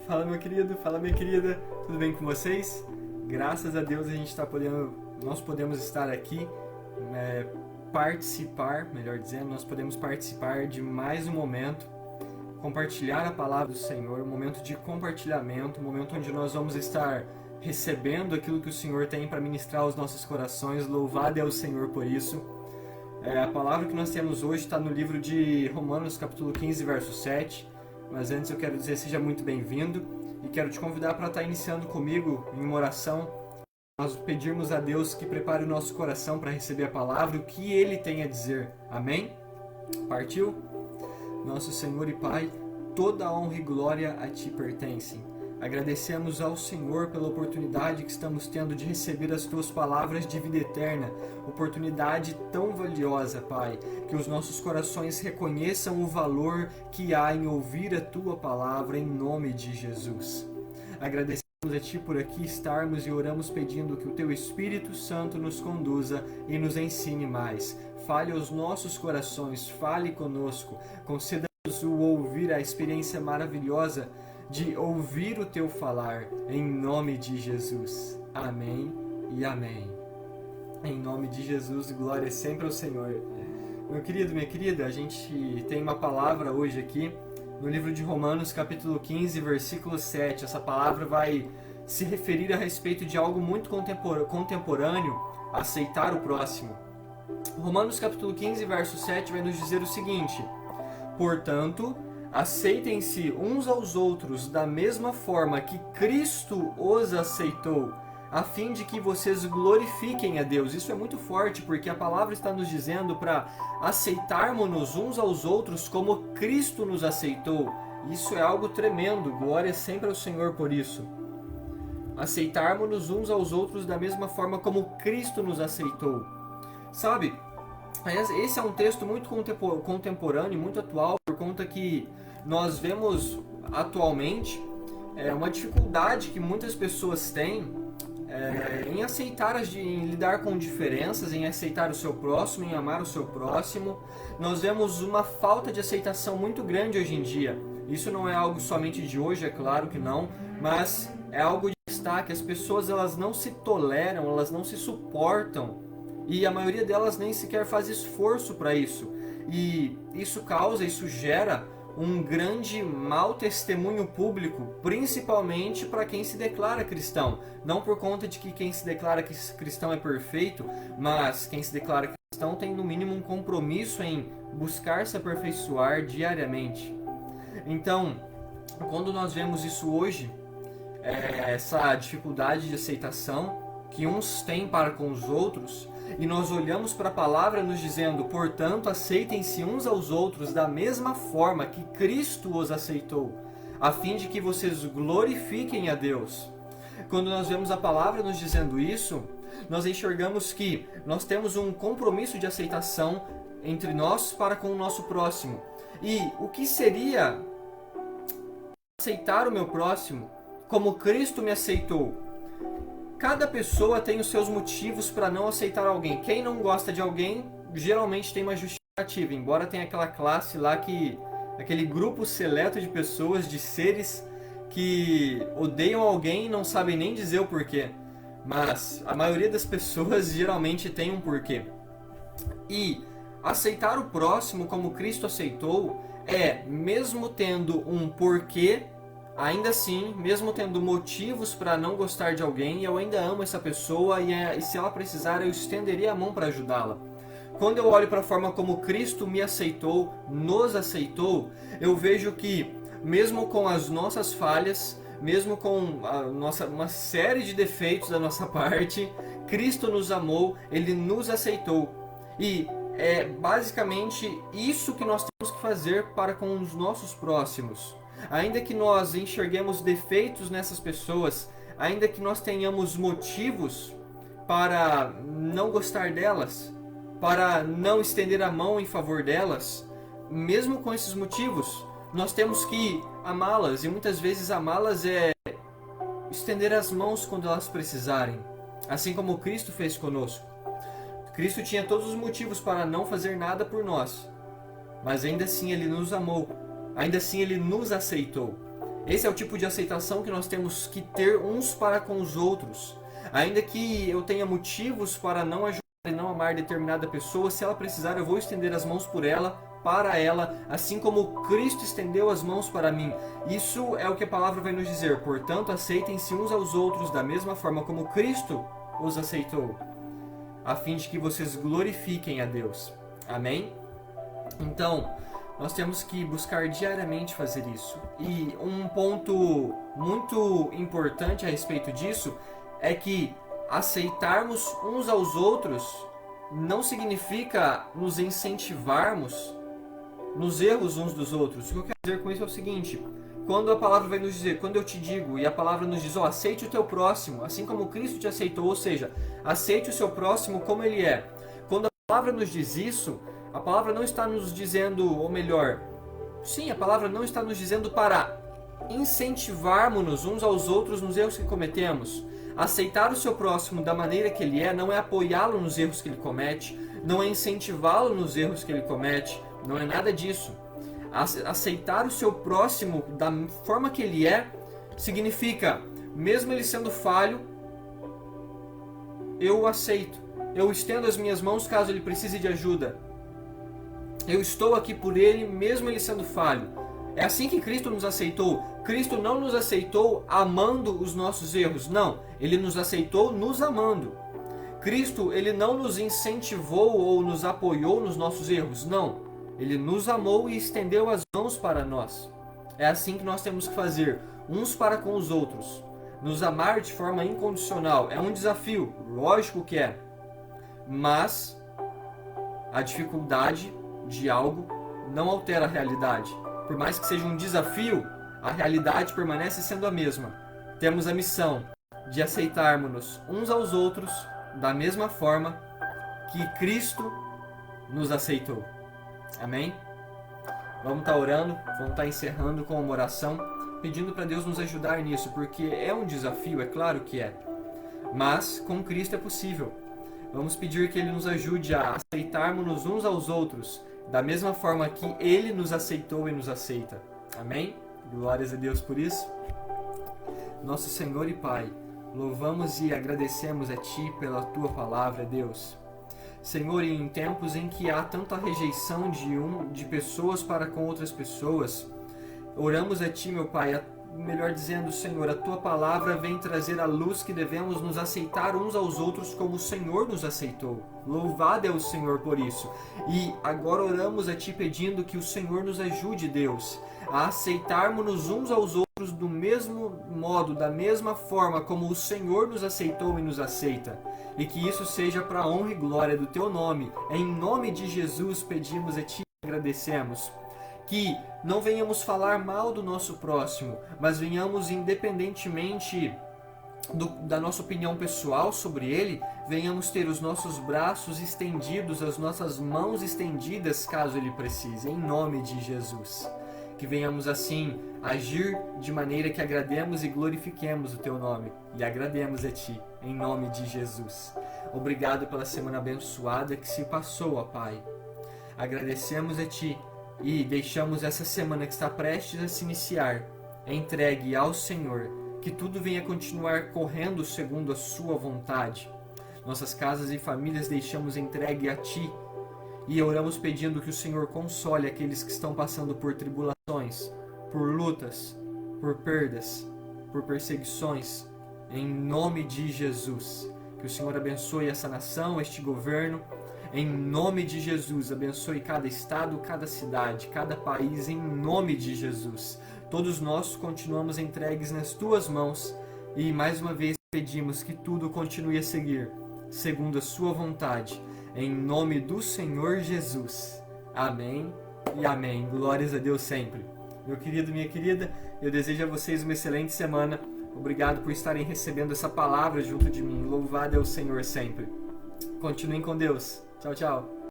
Fala meu querido, fala minha querida, tudo bem com vocês? Graças a Deus nós podemos estar aqui, nós podemos participar de mais um momento, compartilhar a palavra do Senhor, um momento de compartilhamento, um momento onde nós vamos estar recebendo aquilo que o Senhor tem para ministrar aos nossos corações. Louvado é o Senhor por isso. A palavra que nós temos hoje está no livro de Romanos, capítulo 15, verso 7. Mas antes eu quero dizer, seja muito bem-vindo e quero te convidar para estar iniciando comigo em uma oração. Nós pedirmos a Deus que prepare o nosso coração para receber a palavra, o que Ele tem a dizer. Amém? Partiu? Nosso Senhor e Pai, toda a honra e glória a Ti pertencem. Agradecemos ao Senhor pela oportunidade que estamos tendo de receber as Tuas palavras de vida eterna, oportunidade tão valiosa, Pai, que os nossos corações reconheçam o valor que há em ouvir a Tua palavra em nome de Jesus. Agradecemos a Ti por aqui estarmos e oramos pedindo que o Teu Espírito Santo nos conduza e nos ensine mais. Fale aos nossos corações, fale conosco, conceda-nos o ouvir, a experiência maravilhosa de ouvir o Teu falar, em nome de Jesus. Amém e amém. Em nome de Jesus, glória sempre ao Senhor. Meu querido, minha querida, a gente tem uma palavra hoje aqui, no livro de Romanos, capítulo 15, versículo 7. Essa palavra vai se referir a respeito de algo muito contemporâneo, aceitar o próximo. Romanos, capítulo 15, verso 7, vai nos dizer o seguinte: portanto, aceitem-se uns aos outros da mesma forma que Cristo os aceitou, a fim de que vocês glorifiquem a Deus. Isso é muito forte, porque a palavra está nos dizendo para aceitarmos-nos uns aos outros como Cristo nos aceitou. Isso é algo tremendo, glória sempre ao Senhor por isso. Aceitarmos-nos uns aos outros da mesma forma como Cristo nos aceitou. Sabe, esse é um texto muito contemporâneo, muito atual, por conta que nós vemos atualmente uma dificuldade que muitas pessoas têm em aceitar, em lidar com diferenças, em aceitar o seu próximo, em amar o seu próximo. Nós vemos uma falta de aceitação muito grande hoje em dia. Isso não é algo somente de hoje, é claro que não, mas é algo de destaque. As pessoas, elas não se toleram, elas não se suportam, e a maioria delas nem sequer faz esforço para isso. E isso gera um grande mau testemunho público, principalmente para quem se declara cristão. Não por conta de que quem se declara cristão é perfeito, mas quem se declara cristão tem no mínimo um compromisso em buscar se aperfeiçoar diariamente. Então, quando nós vemos isso hoje, essa dificuldade de aceitação que uns têm para com os outros, e nós olhamos para a palavra nos dizendo, portanto, aceitem-se uns aos outros da mesma forma que Cristo os aceitou, a fim de que vocês glorifiquem a Deus. Quando nós vemos a palavra nos dizendo isso, nós enxergamos que nós temos um compromisso de aceitação entre nós para com o nosso próximo. E o que seria aceitar o meu próximo como Cristo me aceitou? Cada pessoa tem os seus motivos para não aceitar alguém. Quem não gosta de alguém, geralmente tem uma justificativa. Embora tenha aquela classe lá aquele grupo seleto de pessoas, de seres que odeiam alguém e não sabem nem dizer o porquê. Mas a maioria das pessoas geralmente tem um porquê. E aceitar o próximo como Cristo aceitou mesmo tendo um porquê, ainda assim, mesmo tendo motivos para não gostar de alguém, eu ainda amo essa pessoa e se ela precisar, eu estenderia a mão para ajudá-la. Quando eu olho para a forma como Cristo me aceitou, nos aceitou, eu vejo que, mesmo com as nossas falhas, mesmo com uma série de defeitos da nossa parte, Cristo nos amou, Ele nos aceitou. E é basicamente isso que nós temos que fazer para com os nossos próximos. Ainda que nós enxerguemos defeitos nessas pessoas, ainda que nós tenhamos motivos para não gostar delas, para não estender a mão em favor delas, mesmo com esses motivos, nós temos que amá-las, e muitas vezes amá-las é estender as mãos quando elas precisarem, assim como Cristo fez conosco. Cristo tinha todos os motivos para não fazer nada por nós, mas ainda assim Ele nos amou. Ainda assim Ele nos aceitou. Esse é o tipo de aceitação que nós temos que ter uns para com os outros. Ainda que eu tenha motivos para não ajudar e não amar determinada pessoa, se ela precisar, eu vou estender as mãos por ela, para ela, assim como Cristo estendeu as mãos para mim. Isso é o que a palavra vai nos dizer. Portanto, aceitem-se uns aos outros da mesma forma como Cristo os aceitou, a fim de que vocês glorifiquem a Deus. Amém? Então, nós temos que buscar diariamente fazer isso. E um ponto muito importante a respeito disso é que aceitarmos uns aos outros não significa nos incentivarmos nos erros uns dos outros. O que eu quero dizer com isso é o seguinte: quando a palavra vai nos dizer, quando eu te digo e a palavra nos diz, aceite o teu próximo, assim como Cristo te aceitou, ou seja, aceite o seu próximo como ele é. Quando a palavra nos diz isso, a palavra não está nos dizendo, ou melhor, sim, a palavra não está nos dizendo para incentivarmos-nos uns aos outros nos erros que cometemos. Aceitar o seu próximo da maneira que ele é não é apoiá-lo nos erros que ele comete, não é incentivá-lo nos erros que ele comete, não é nada disso. Aceitar o seu próximo da forma que ele é significa, mesmo ele sendo falho, eu o aceito. Eu estendo as minhas mãos caso ele precise de ajuda. Eu estou aqui por ele, mesmo ele sendo falho. É assim que Cristo nos aceitou. Cristo não nos aceitou amando os nossos erros. Não, Ele nos aceitou nos amando. Cristo, Ele não nos incentivou ou nos apoiou nos nossos erros. Não, Ele nos amou e estendeu as mãos para nós. É assim que nós temos que fazer, uns para com os outros. Nos amar de forma incondicional. É um desafio, lógico que é. Mas a dificuldade de algo não altera a realidade. Por mais que seja um desafio, a realidade permanece sendo a mesma. Temos a missão de aceitarmos-nos uns aos outros da mesma forma que Cristo nos aceitou. Amém? Vamos estar orando, vamos estar encerrando com uma oração, pedindo para Deus nos ajudar nisso, porque é um desafio, é claro que é. Mas com Cristo é possível. Vamos pedir que Ele nos ajude a aceitarmos-nos uns aos outros da mesma forma que Ele nos aceitou e nos aceita. Amém? Glórias a Deus por isso. Nosso Senhor e Pai, louvamos e agradecemos a Ti pela Tua palavra, Deus. Senhor, em tempos em que há tanta rejeição de pessoas para com outras pessoas, oramos a Ti, meu Pai, melhor dizendo, Senhor, a Tua palavra vem trazer a luz que devemos nos aceitar uns aos outros como o Senhor nos aceitou. Louvado é o Senhor por isso. E agora oramos a Ti pedindo que o Senhor nos ajude, Deus, a aceitarmos uns aos outros do mesmo modo, da mesma forma como o Senhor nos aceitou e nos aceita. E que isso seja para a honra e glória do Teu nome. Em nome de Jesus pedimos a Ti e agradecemos. Que não venhamos falar mal do nosso próximo, mas venhamos, independentemente da nossa opinião pessoal sobre ele, venhamos ter os nossos braços estendidos, as nossas mãos estendidas, caso ele precise, em nome de Jesus. Que venhamos assim agir de maneira que agrademos e glorifiquemos o Teu nome, e agrademos a Ti, em nome de Jesus. Obrigado pela semana abençoada que se passou, ó Pai. Agradecemos a Ti e deixamos essa semana que está prestes a se iniciar entregue ao Senhor, que tudo venha continuar correndo segundo a Sua vontade. Nossas casas e famílias deixamos entregue a Ti e oramos pedindo que o Senhor console aqueles que estão passando por tribulações, por lutas, por perdas, por perseguições, em nome de Jesus. Que o Senhor abençoe essa nação, este governo. Em nome de Jesus, abençoe cada estado, cada cidade, cada país, em nome de Jesus. Todos nós continuamos entregues nas Tuas mãos e mais uma vez pedimos que tudo continue a seguir, segundo a Sua vontade, em nome do Senhor Jesus. Amém e amém. Glórias a Deus sempre. Meu querido, minha querida, eu desejo a vocês uma excelente semana. Obrigado por estarem recebendo essa palavra junto de mim. Louvado é o Senhor sempre. Continuem com Deus. Tchau, tchau.